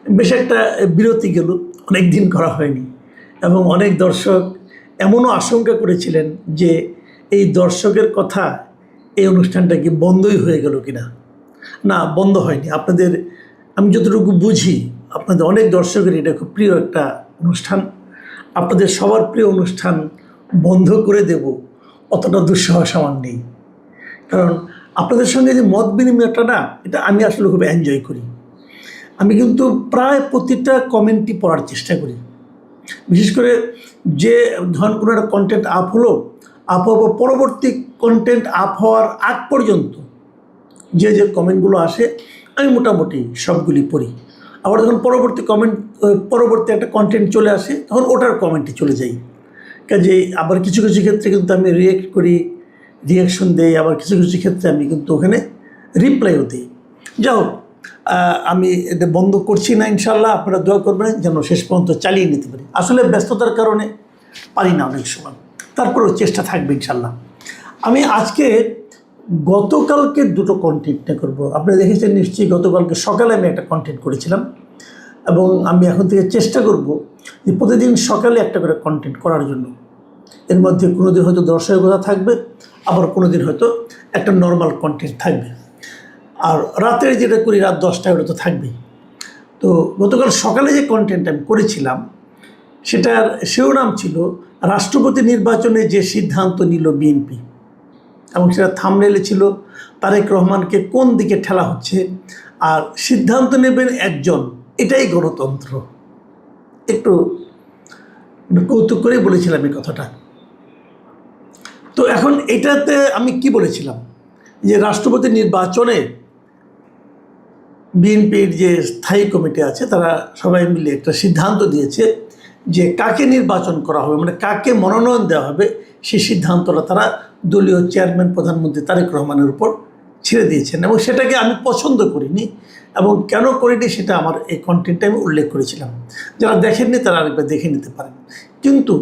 বেশ একটা বিরতি গেল, অনেক দিন করা হয়নি এবং অনেক দর্শক এমনও আশঙ্কা করেছিলেন যে এই দর্শকের কথা এই অনুষ্ঠানটা কি বন্ধই হয়ে গেল কিনা। না, বন্ধ হয়নি। আপনাদের আমি যতটুকু বুঝি আপনাদের অনেক দর্শকের এটা খুব প্রিয় একটা অনুষ্ঠান। আপনাদের সবার প্রিয় অনুষ্ঠান বন্ধ করে দেব অতটা দুঃসাহস আমার নেই, কারণ আপনাদের সঙ্গে যে মত বিনিময়টা না, এটা আমি আসলে খুব এনজয় করি। আমি কিন্তু প্রায় প্রতিটা কমেন্টই পড়ার চেষ্টা করি। বিশেষ করে যে ধরুন কোনো একটা কন্টেন্ট আপ হলো, পরবর্তী কন্টেন্ট আপ হওয়ার আগ পর্যন্ত যে কমেন্টগুলো আসে আমি মোটামুটি সবগুলি পড়ি। আবার যখন পরবর্তী একটা কন্টেন্ট চলে আসে তখন ওটার কমেন্টে চলে যাই। কাজে আবার কিছু কিছু ক্ষেত্রে কিন্তু আমি রিয়েক্ট করি, রিয়াকশন দেই, আবার কিছু কিছু ক্ষেত্রে আমি কিন্তু ওখানে রিপ্লাইও দিই। যাই হোক, আমি এটা বন্ধ করছি না, ইনশাল্লাহ আপনারা দোয়া করবেন যেন শেষ পর্যন্ত চালিয়ে নিতে পারি। আসলে ব্যস্ততার কারণে পারি না অনেক সময়, তারপরেও চেষ্টা থাকবে ইনশাল্লাহ। আমি আজকে গতকালকে দুটো কন্টেন্ট করব। আপনারা দেখেছেন নিশ্চয়ই, গতকালকে সকালে আমি একটা কন্টেন্ট করেছিলাম এবং আমি এখন থেকে চেষ্টা করব যে প্রতিদিন সকালে একটা করে কন্টেন্ট করার জন্য। এর মধ্যে কোনো দিন হয়তো দর্শকের কথা থাকবে, আবার কোনো দিন হয়তো একটা নর্মাল কন্টেন্ট থাকবে, আর রাতের যেটা করি রাত 10টায় ওটা তো থাকবেই। তো গতকাল সকালে যে কন্টেন্ট আমি করেছিলাম সেটার শিরোনাম ছিল রাষ্ট্রপতি নির্বাচনে যে সিদ্ধান্ত নিল বিএনপি, এবং সেটা থাম্বনেইলে ছিল তারেক রহমানকে কোন দিকে ঠেলা হচ্ছে, আর সিদ্ধান্ত নেবেন একজন, এটাই গণতন্ত্র। একটু কৌতুক করেই বলেছিলাম এই কথাটা। তো এখন এটাতে আমি কি বলেছিলাম যে রাষ্ট্রপতি নির্বাচনে বিএনপির যে স্থায়ী কমিটি আছে তারা সবাই মিলে একটা সিদ্ধান্ত দিয়েছে যে কাকে নির্বাচন করা হবে, মানে কাকে মনোনয়ন দেওয়া হবে, সেই সিদ্ধান্তটা তারা দলীয় চেয়ারম্যান প্রধানমন্ত্রী তারেক রহমানের উপর ছেড়ে দিয়েছেন। এবং সেটাকে আমি পছন্দ করিনি, এবং কেন করিনি সেটা আমার এই কন্টেন্টে আমি উল্লেখ করেছিলাম। যারা দেখেননি তারা আরেকবার দেখে নিতে পারেন। কিন্তু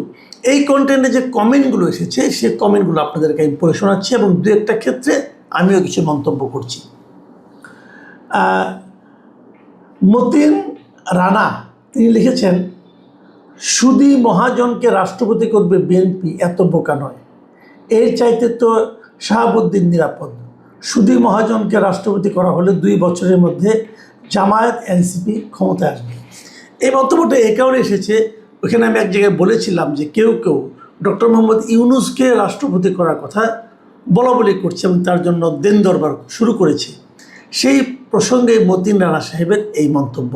এই কন্টেন্টে যে কমেন্টগুলো এসেছে সেই কমেন্টগুলো আপনাদেরকে আমি পড়ে শোনাচ্ছি, এবং দু একটা ক্ষেত্রে আমিও কিছু মন্তব্য করছি। মতিন রানা তিনি লিখেছেন, সুধী মহাজনকে রাষ্ট্রপতি করবে বিএনপি, এত বোকা নয়। এর চাইতে তো শাহাবুদ্দিন নিরাপদ। সুধী মহাজনকে রাষ্ট্রপতি করা হলে 2 বছরের মধ্যে জামায়াত এনসিপি ক্ষমতায় আসবে। এই মন্তব্যটা এই কারণে এসেছে, ওখানে আমি এক জায়গায় বলেছিলাম যে কেউ কেউ ডক্টর মোহাম্মদ ইউনূসকে রাষ্ট্রপতি করার কথা বলা বলি করছে এবং তার জন্য দেন দরবার শুরু করেছে। সেই প্রসঙ্গে মতিন রানা সাহেবের এই মন্তব্য।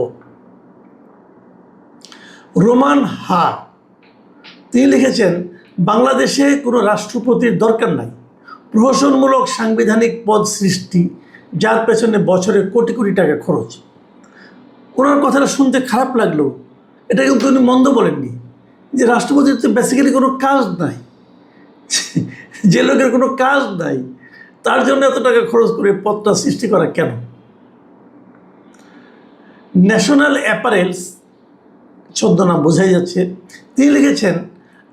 রোমান হা তিনি লিখেছেন, বাংলাদেশে কোনো রাষ্ট্রপতির দরকার নাই, প্রহসনমূলক সাংবিধানিক পদ সৃষ্টি, যার পেছনে বছরে কোটি কোটি টাকা খরচ। ওনার কথাটা শুনতে খারাপ লাগলেও এটা কিন্তু উনি মন্দ বলেননি, যে রাষ্ট্রপতির তো বেসিক্যালি কোনো কাজ নাই, যে লোকের কোনো কাজ নাই তার জন্য এত টাকা খরচ করে পদটা সৃষ্টি করা কেন। ন্যাশনাল অ্যাপারেলস ছদ্মনাম বোঝাই যাচ্ছে, তিনি লিখেছেন,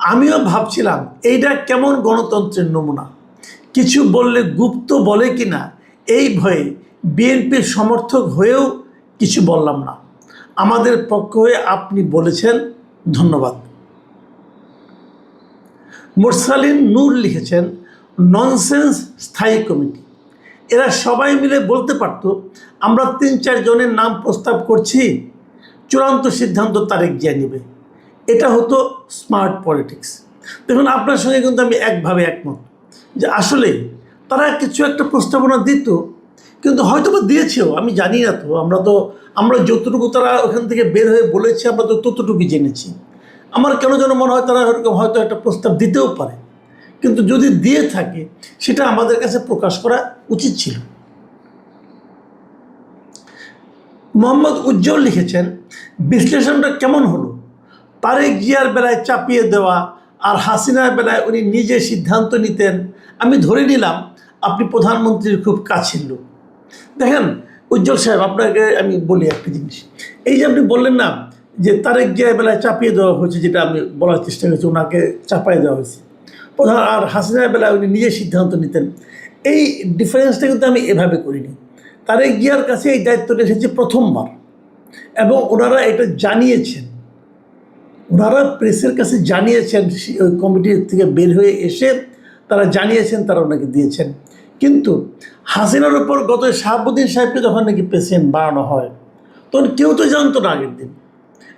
আমিও ভাবছিলাম এইটা কেমন গণতন্ত্রের নমুনা, কিছু বললে গুপ্ত বলে কিনা এই ভয়ে বিএনপির সমর্থক হয়েও কিছু বললাম না, আমাদের পক্ষ হয়ে আপনি বলেছেন, ধন্যবাদ। মোরসালিন নূর লিখেছেন, ননসেন্স স্থায়ী কমিটি, এরা সবাই মিলে বলতে পারতো আমরা 3-4 জনের নাম প্রস্তাব করছি, চূড়ান্ত সিদ্ধান্ত তারেক জিয়া নেবে, এটা হতো স্মার্ট পলিটিক্স। দেখুন, আপনার সঙ্গে কিন্তু আমি একভাবে একমত যে আসলে তারা কিছু একটা প্রস্তাবনা দিত, কিন্তু হয়তো বা দিয়েছেও, আমি জানি না। তো আমরা যতটুকু তারা ওখান থেকে বের হয়ে বলেছে আমরা তো ততটুকুই জেনেছি। আমার কেন যেন মনে হয় তারা হয়তো একটা প্রস্তাব দিতেও পারে, কিন্তু যদি দিয়ে থাকে সেটা আমাদের কাছে প্রকাশ করা উচিত ছিল। মোহাম্মদ উজ্জ্বল লিখেছেন, বিশ্লেষণটা কেমন হলো, তারেক জিয়ার বেলায় চাপিয়ে দেওয়া আর হাসিনার বেলায় উনি নিজে সিদ্ধান্ত নিতেন, আমি ধরে নিলাম আপনি প্রধানমন্ত্রীর খুব কাছের লোক। দেখেন উজ্জ্বল সাহেব, আপনাকে আমি বলি একটা জিনিস, এই যে আপনি বললেন না যে তারেক জিয়ার বেলায় চাপিয়ে দেওয়া হয়েছে, যেটা আমি বলার চেষ্টা করেছি, ওনাকে চাপাই দেওয়া হয়েছে, আর হাসিনার বেলায় উনি নিজে সিদ্ধান্ত নিতেন, এই ডিফারেন্সটা কিন্তু আমি এভাবে করিনি। তারেক জিয়ার কাছে এই দায়িত্বটা এসেছে প্রথমবার, এবং ওনারা এটা জানিয়েছেন, ওনারা প্রেসের কাছে জানিয়েছেন, ওই কমিটির থেকে বের হয়ে এসে তারা জানিয়েছেন, তারা ওনাকে দিয়েছেন। কিন্তু হাসিনার উপর গত শাহাবুদ্দিন সাহেবকে যখন নাকি প্রেসিডেন্ট বানানো হয়, তখন কেউ তো জানতো না আগের দিন,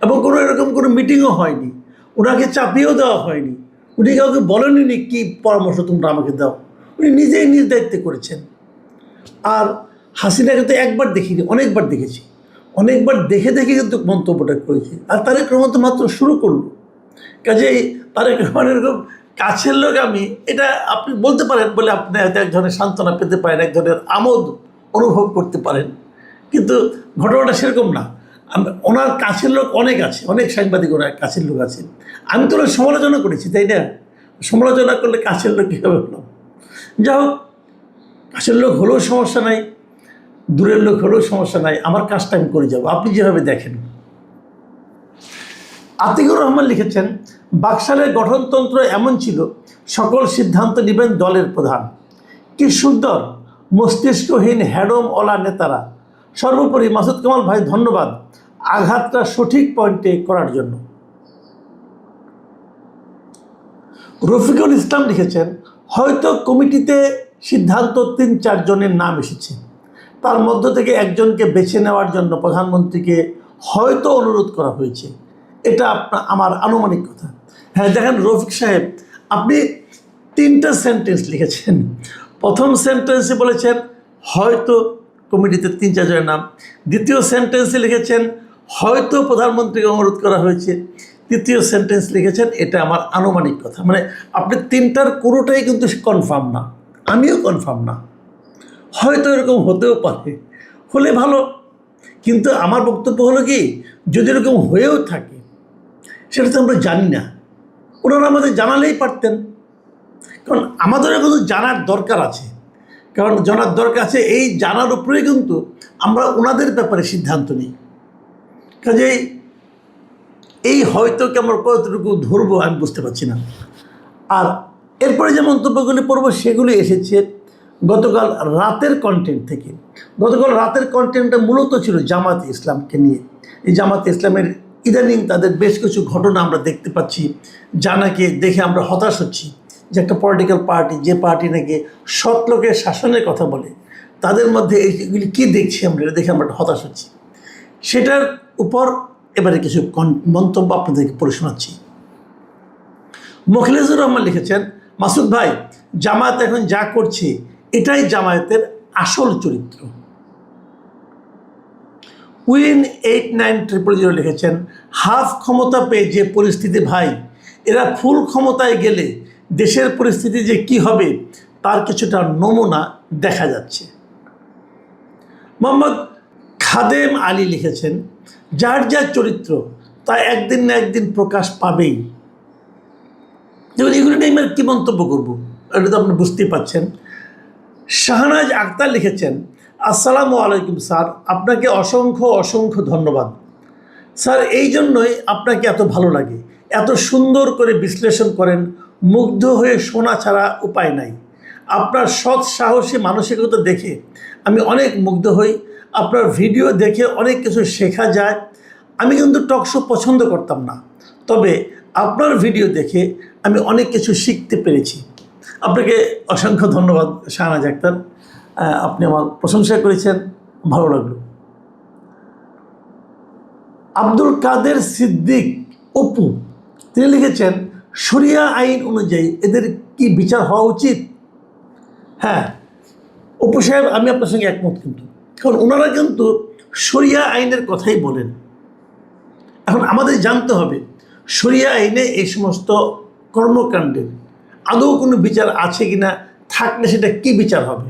এবং কোনো এরকম কোনো মিটিংও হয়নি, ওনাকে চাপিয়েও দেওয়া হয়নি, উনি কাউকে বলেননি কি পরামর্শ তোমরা আমাকে দাও, উনি নিজেই নিজ দায়িত্বে করেছেন। আর হাসিনাকে তো একবার দেখিনি, অনেকবার দেখেছি, অনেকবার দেখে দেখে কিন্তু মন্তব্যটা করেছি। আর তারেক রহমান তো মাত্র শুরু করলো, কাজেই তারেক রহমান এরকম কাছের লোক আমি, এটা আপনি বলতে পারেন বলে আপনি হয়তো এক ধরনের সান্ত্বনা পেতে পারেন, এক ধরনের আমোদ অনুভব করতে পারেন, কিন্তু ঘটনাটা সেরকম না। ওনার কাছের লোক অনেক আছে, অনেক সাংবাদিক ওনার কাছের লোক আছে। আমি তো ওনার সমালোচনা করেছি, তাই না? সমালোচনা করলে কাছের লোক কীভাবে হলো? যা হোক, কাছের লোক হলেও সমস্যা নাই, দূরের লোক হলেও সমস্যা নাই, আমার কাজটা আমি করে যাবো, আপনি যেভাবে দেখেন। আতিকুর রহমান লিখেছেন, বাকশালের গঠনতন্ত্র এমন ছিল, সকল সিদ্ধান্ত নেবেন দলের প্রধান। কি সুন্দর মস্তিষ্কহীন হ্যাডমওয়ালা নেতারা। সর্বোপরি মাসুদ কামাল ভাই ধন্যবাদ আঘাতটা সঠিক পয়েন্টে করার জন্য। রফিকুল ইসলাম লিখেছেন, হয়তো কমিটিতে সিদ্ধান্ত ৩-৪ জনের নাম এসেছে, তার মধ্য থেকে একজনকে বেছে নেওয়ার জন্য প্রধানমন্ত্রীকে হয়তো অনুরোধ করা হয়েছে। এটা আমার আনুমানিক কথা। হ্যাঁ, দেখেন রফিক সাহেব, আপনি 3টা সেন্টেন্স লিখেছেন। প্রথম সেন্টেন্সে বলেছেন হয়তো কমিটিতে 3-4 জনের নাম, দ্বিতীয় সেন্টেন্সে লিখেছেন হয়তো প্রধানমন্ত্রীকে অনুরোধ করা হয়েছে, তৃতীয় সেন্টেন্স লিখেছেন এটা আমার আনুমানিক কথা। মানে আপনি 3টার কোনোটাই কিন্তু কনফার্ম না, আমিও কনফার্ম না, হয়তো এরকম হতেও পারে, হলে ভালো। কিন্তু আমার বক্তব্য হলো কি, যদি এরকম হয়েও থাকে সেটা তো আমরা জানি না, ওনারা আমাদের জানালেই পারতেন। কারণ আমাদেরও কিন্তু জানার দরকার আছে, কারণ জানার দরকার আছে, এই জানার উপরেই কিন্তু আমরা ওনাদের ব্যাপারে সিদ্ধান্ত নিই। কাজেই এই হয়তোকে আমরা কতটুকু ধরবো আমি বুঝতে পারছি না। আর এরপরে যে মন্তব্যগুলি পড়বো সেগুলি এসেছে গতকাল রাতের কন্টেন্ট থেকে। গতকাল রাতের কন্টেন্টটা মূলত ছিল জামাতে ইসলামকে নিয়ে। এই জামাতে ইসলামের ইদানিং তাদের বেশ কিছু ঘটনা আমরা দেখতে পাচ্ছি, যা নাকি দেখে আমরা হতাশ হচ্ছি, যে একটা পলিটিক্যাল পার্টি, যে পার্টি নাকি সৎ লোকের শাসনের কথা বলে, তাদের মধ্যে এইগুলি কী দেখছি আমরা, এটা দেখে আমরা হতাশ হচ্ছি। সেটার উপর এবারে কিছু মন্তব্য আপনাদেরকে পড়ে শোনাচ্ছি। মোখলেসুর রহমান লিখেছেন, মাসুদ ভাই, জামায়াত এখন যা করছে এটাই জামায়াতের আসল চরিত্র। উইন 8900 লিখেছেন, হাফ ক্ষমতা পেয়ে যে পরিস্থিতি ভাই, এরা ফুল ক্ষমতায় গেলে দেশের পরিস্থিতি যে কি হবে তার কিছুটা নমুনা দেখা যাচ্ছে। মোহাম্মদ খাদেম আলী লিখেছেন, যার যার চরিত্র তা একদিন না একদিন প্রকাশ পাবেই। যেমন এগুলো নিয়ে আমি কী মন্তব্য করবো, এটা তো আপনি বুঝতেই পারছেন। শাহনাজ আক্তার লিখেছেন, আসসালামু আলাইকুম স্যার, আপনাকে অসংখ্য অসংখ্য ধন্যবাদ স্যার, এই জন্যই আপনাকে এত ভালো লাগে, এত সুন্দর করে বিশ্লেষণ করেন, মুগ্ধ হয়ে শোনা ছাড়া উপায় নাই। আপনার সৎ সাহসী মানসিকতা দেখে আমি অনেক মুগ্ধ হই, আপনার ভিডিও দেখে অনেক কিছু শেখা যায়। আমি কিন্তু টকশো পছন্দ করতাম না, তবে আপনার ভিডিও দেখে আমি অনেক কিছু শিখতে পেরেছি। আপনাকে অসংখ্য ধন্যবাদ শাহনাজ আক্তার, আপনি আমার প্রশংসা করেছেন, ভালো লাগলো। আব্দুল কাদের সিদ্দিক অপু, তিনি লিখেছেন, শরিয়া আইন অনুযায়ী এদের কি বিচার হওয়া উচিত? হ্যাঁ অপু সাহেব, আমি আপনার সঙ্গে একমত, কিন্তু কারণ ওনারা কিন্তু শরিয়া আইনের কথাই বলেন। এখন আমাদের জানতে হবে শরিয়া আইনে এই সমস্ত কর্মকাণ্ডের আদৌ কোনো বিচার আছে কিনা, থাকলে সেটা কি বিচার হবে।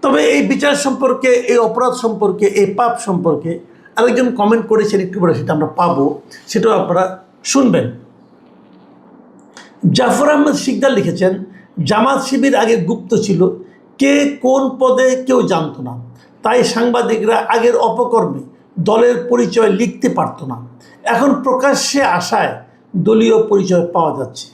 তবে এই বিচার সম্পর্কে, এই অপরাধ সম্পর্কে, এই পাপ সম্পর্কে আরেকজন কমেন্ট করেছেন, একটু পরে সেটা আমরা পাবো, সেটাও আপনারা শুনবেন। জাফর আহমেদ শিকদার লিখেছেন, জামাত শিবির আগে গুপ্ত ছিল, কে কোন পদে কেউ জানতো না, তাই সাংবাদিকরা আগের অপকর্মে দলের পরিচয় লিখতে পারতো না, এখন প্রকাশ্যে আসায় দলীয় পরিচয় পাওয়া যাচ্ছে।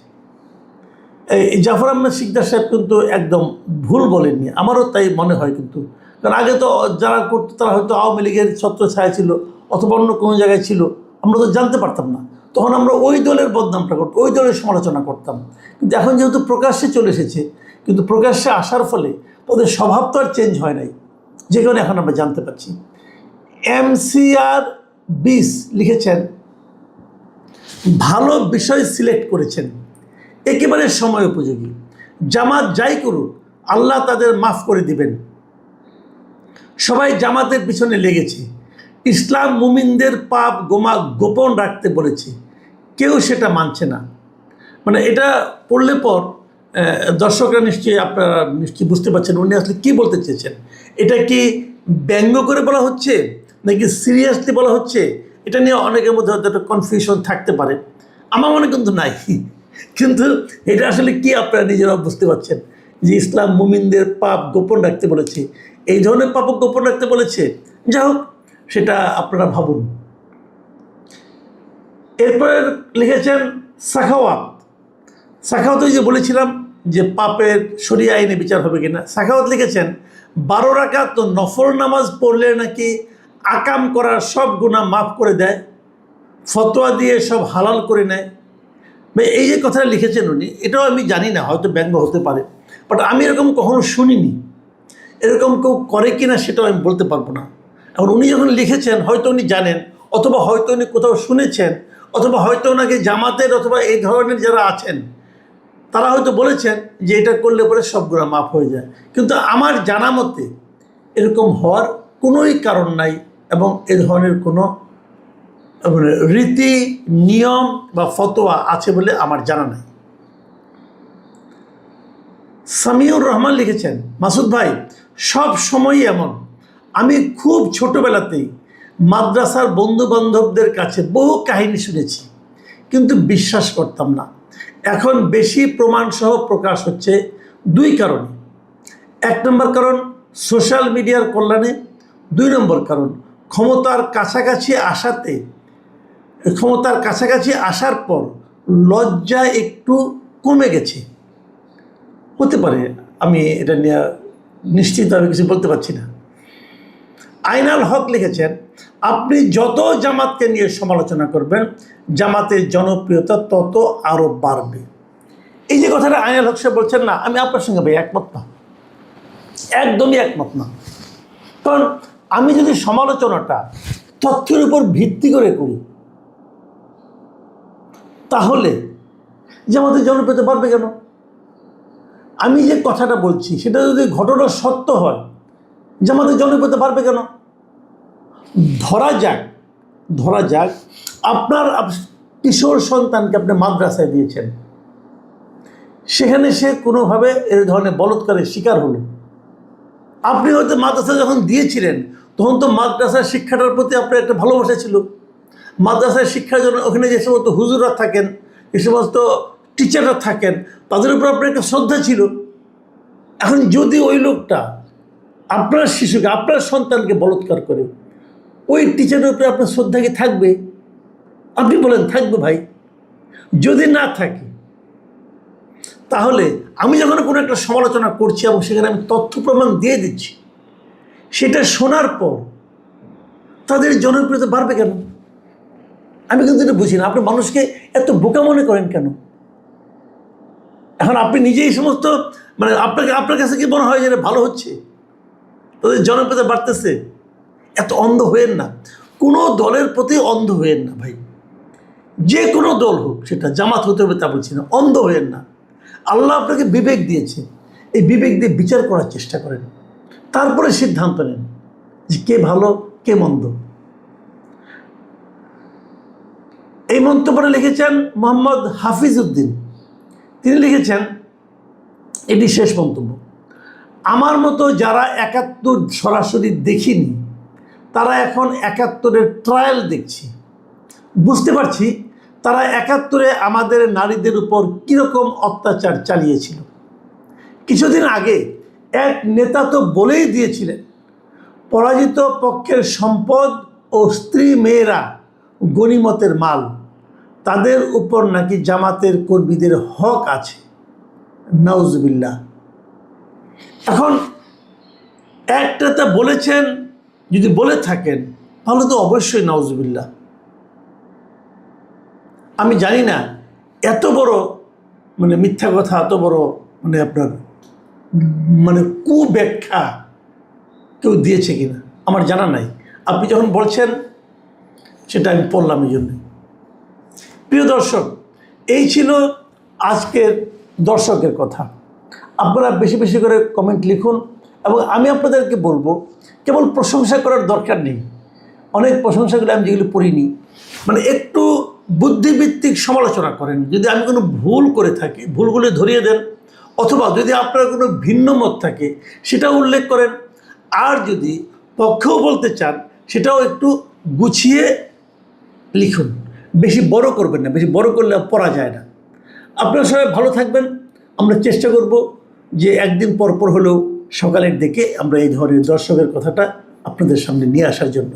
এই জাফর আহমেদ শিকদার সাহেব কিন্তু একদম ভুল বলেননি, আমারও তাই মনে হয়। কিন্তু কারণ আগে তো যারা করতো তারা হয়তো আওয়ামী লীগের ছত্রছায়া ছিল অথবা অন্য কোনো জায়গায় ছিল, আমরা তো জানতে পারতাম না। তখন আমরা ওই দলের বদনামটা করতাম, ওই দলের সমালোচনা করতাম। কিন্তু এখন যেহেতু প্রকাশ্যে চলে এসেছে, কিন্তু প্রকাশ্যে আসার ফলে তাদের স্বভাব তো আর চেঞ্জ হয় নাই, যে কারণে এখন আমরা জানতে পারছি। MCR-20 লিখেছেন, ভালো বিষয় সিলেক্ট করেছেন, একেবারে সময় উপযোগী। জামাত যাই করুক আল্লাহ তাদের মাফ করে দিবেন। সবাই জামাতের পিছনে লেগেছে। ইসলাম মুমিনদের পাপ গোপন রাখতে বলেছে, কেউ সেটা মানছে না। মানে এটা পড়লে পর দর্শকরা আপনারা নিশ্চয়ই বুঝতে পারছেন উনি আসলে কী বলতে চেয়েছেন। এটা কি ব্যঙ্গ করে বলা হচ্ছে নাকি সিরিয়াসলি বলা হচ্ছে, এটা নিয়ে অনেকের মধ্যে হয়তো একটা কনফিউশন থাকতে পারে। আমার মনে কিন্তু নাই, কিন্তু এটা আসলে কি আপনারা নিজেরাও বুঝতে পারছেন যে ইসলাম মুমিনদের পাপ গোপন রাখতে বলেছে, এই ধরনের পাপ গোপন রাখতে বলেছে। যাই হোক, সেটা আপনারা ভাবুন। এরপরে লিখেছেন সাখাওয়াত। সাখাওয়াত যে বলেছিলাম যে পাপের শরিয়া আইনে বিচার হবে কিনা, সাখাওয়াত লিখেছেন 12 রাকাত নফল নামাজ পড়লে নাকি আকাম করার সব গুনাহ মাফ করে দেয়, ফতোয়া দিয়ে সব হালাল করে নেয়। এই যে কথাটা লিখেছেন উনি, এটাও আমি জানি না, হয়তো ব্যঙ্গ হতে পারে, বাট আমি এরকম কখনো শুনিনি। এরকম কেউ করে কিনা সেটাও আমি বলতে পারবো না। এখন উনি যখন লিখেছেন হয়তো উনি জানেন, অথবা হয়তো উনি কোথাও শুনেছেন, অথবা হয়তো ওনাকে জামাতের অথবা এই ধরনের যারা আছেন তারা হয়তো বলেছেন যে এটা করলে পরে সব গুনাহ মাফ হয়ে যায়। কিন্তু আমার জানা মতে এরকম হওয়ার কোনোই কারণ নাই, এবং এ ধরনের কোনো রীতি নিয়ম বা ফতোয়া আছে বলে আমার জানা নাই। সামিউর রহমান লিখেছেন, মাসুদ ভাই সব সময়ই এমন, আমি খুব ছোটবেলাতেই মাদ্রাসার বন্ধু বান্ধবদের কাছে বহু কাহিনী শুনেছি, কিন্তু বিশ্বাস করতাম না। এখন বেশি প্রমাণসহ প্রকাশ হচ্ছে 2 কারণে। 1 নম্বর কারণ সোশ্যাল মিডিয়ার কল্যাণে, 2 নম্বর কারণ ক্ষমতার কাছাকাছি আসার পর লজ্জা একটু কমে গেছে। হতে পারে, আমি এটা নিয়ে নিশ্চিতভাবে কিছু বলতে পারছি না। আইনাল হক লিখেছেন, আপনি যত জামাতকে নিয়ে সমালোচনা করবেন জামাতের জনপ্রিয়তা তত আরও বাড়বে। এই যে কথাটা আইনাল হক সাহেব বলছেন না, আমি আপনার সঙ্গে ভাই একমত না, একদমই একমত না। কারণ আমি যদি সমালোচনাটা তথ্যের উপর ভিত্তি করে করি তাহলে জামাতের জনপ্রিয়তা বাড়বে কেন? আমি যে কথাটা বলছি সেটা যদি ঘটনা সত্য হয় জামাতের জনপ্রিয়তা বাড়বে কেন? ধরা যাক আপনার কিশোর সন্তানকে আপনি মাদ্রাসায় দিয়েছেন, সেখানে সে কোনোভাবে এই ধরনের বলৎকারের শিকার হলো। আপনি হয়তো মাদ্রাসা যখন দিয়েছিলেন তখন তো মাদ্রাসার শিক্ষাটার প্রতি আপনার একটা ভালোবাসা ছিল। মাদ্রাসার শিক্ষার জন্য ওখানে যে সমস্ত হুজুররা থাকেন, যে সমস্ত টিচাররা থাকেন, তাদের উপর আপনার একটা শ্রদ্ধা ছিল। এখন যদি ওই লোকটা আপনার শিশুকে, আপনার সন্তানকে বলৎকার করে, ওই টিচারের উপরে আপনার শ্রদ্ধা কি থাকবে? আপনি বলেন থাকবে ভাই? যদি না থাকে তাহলে আমি যখন কোনো একটা সমালোচনা করছি এবং সেখানে আমি তথ্য প্রমাণ দিয়ে দিচ্ছি, সেটা শোনার পর তাদের জনপ্রিয়তা বাড়বে কেন? আমি কিন্তু এটা বুঝি না। আপনি মানুষকে এত বোকা মনে করেন কেন? এখন আপনি নিজেই সমস্ত আপনার কাছে কি মনে হয় যে ভালো হচ্ছে, তাদের জনপ্রিয়তা বাড়তেছে? এত অন্ধ হয়েন না, কোনো দলের প্রতি অন্ধ হয়েন না ভাই। যে কোনো দল হোক, সেটা জামাত হতে হবে তা বলছি না, অন্ধ হয়েন না। আল্লাহ আপনাকে বিবেক দিয়েছে, এই বিবেক দিয়ে বিচার করার চেষ্টা করেন, তারপরে সিদ্ধান্ত নেন যে কে ভালো কে মন্দ। এই মন্তব্যটা লিখেছেন মোহাম্মদ হাফিজ উদ্দিন। তিনি লিখেছেন, এটি শেষ মন্তব্য, আমার মতো যারা 71 সরাসরি দেখিনি তারা এখন 71-এর ট্রায়াল দেখছি। বুঝতে পারছি তারা 71-এ আমাদের নারীদের উপর কীরকম অত্যাচার চালিয়েছিল। কিছুদিন আগে এক নেতা তো বলেই দিয়েছিলেন পরাজিত পক্ষের সম্পদ ও স্ত্রী মেয়েরা গনিমতের মাল, তাদের উপর নাকি জামাতের কর্মীদের হক আছে। নাউজুবিল্লাহ। এখন একটাতে বলেছেন, যদি বলে থাকেন তাহলে তো অবশ্যই নাউজুবিল্লাহ। আমি জানি না এত বড় মিথ্যা কথা, এত বড় আপনার কুব্যাখ্যা কেউ দিয়েছে কিনা আমার জানা নাই। আপনি যখন বলছেন সেটা আমি পড়লাম এই জন্য। প্রিয় দর্শক, এই ছিল আজকের দর্শকের কথা। আপনারা বেশি বেশি করে কমেন্ট লিখুন এবং আমি আপনাদেরকে বলবো কেবল প্রশংসা করার দরকার নেই। অনেক প্রশংসাগুলো আমি যেগুলো পড়িনি, একটু বুদ্ধিভিত্তিক সমালোচনা করেন। যদি আমি কোনো ভুল করে থাকি ভুলগুলি ধরিয়ে দেন, অথবা যদি আপনার কোনো ভিন্ন মত থাকে সেটাও উল্লেখ করেন। আর যদি পক্ষেও বলতে চান সেটাও একটু গুছিয়ে লিখুন। বেশি বড় করবেন না, বেশি বড় করলে পড়া যায় না। আপনারা সবাই ভালো থাকবেন। আমরা চেষ্টা করব যে একদিন পর পর হলেও সকালের দিকে আমরা এই ধরনের দর্শকের কথাটা আপনাদের সামনে নিয়ে আসার জন্য।